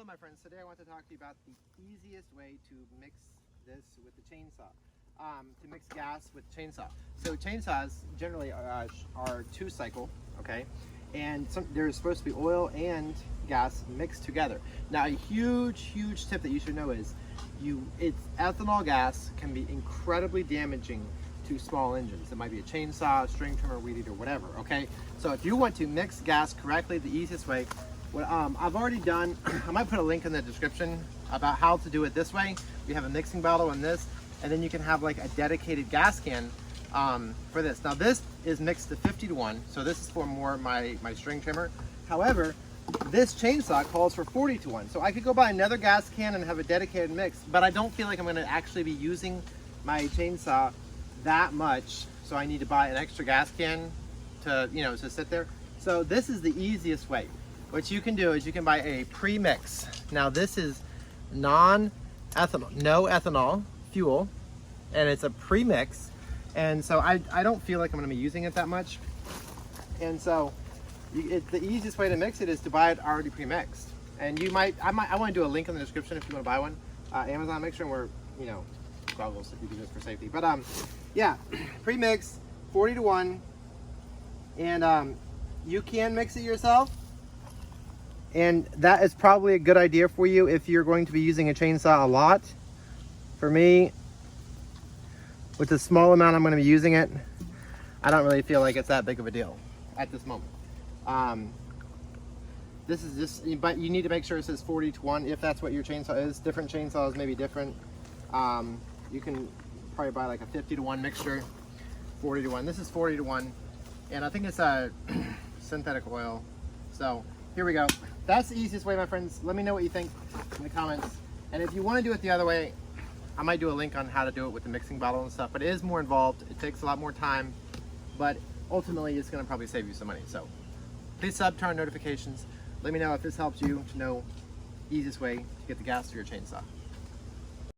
my friends, today I want to talk to you about the easiest way to mix this with the chainsaw. To mix gas with chainsaw. So chainsaws generally are 2-cycle, okay? And there's supposed to be oil and gas mixed together. Now a huge tip that you should know is ethanol gas can be incredibly damaging to small engines. It might be a chainsaw, a string trimmer, weed eater, whatever, okay? So if you want to mix gas correctly, the easiest way, what I've already done, I might put a link in the description about how to do it this way. We have a mixing bottle in this, and then you can have like a dedicated gas can for this. Now this is mixed to 50-1, so this is for more my string trimmer. However, this chainsaw calls for 40-1, so I could go buy another gas can and have a dedicated mix, but I don't feel like I'm going to actually be using my chainsaw that much, so I need to buy an extra gas can to, you know, to sit there. So this is the easiest way. What you can do is you can buy a premix. Now this is non-ethanol, no ethanol fuel, and it's a premix, and so I don't feel like I'm going to be using it that much, and so the easiest way to mix it is to buy it already premixed. And I want to do a link in the description if you want to buy one. Amazon, make sure we're, you know, goggles if you do this for safety. But yeah, premix, 40-1, and you can mix it yourself. And that is probably a good idea for you if you're going to be using a chainsaw a lot. For me, with the small amount I'm going to be using it, I don't really feel like it's that big of a deal at this moment. This is just, but you need to make sure it says 40-1 if that's what your chainsaw is. Different chainsaws may be different. You can probably buy like a 50-1 mixture, 40-1. This is 40-1, and I think it's a synthetic oil. So here we go. That's the easiest way, my friends. Let me know what you think in the comments. And if you want to do it the other way, I might do a link on how to do it with the mixing bottle and stuff, but it is more involved. It takes a lot more time, but ultimately it's going to probably save you some money. So please sub, turn on notifications. Let me know if this helps you to know the easiest way to get the gas to your chainsaw.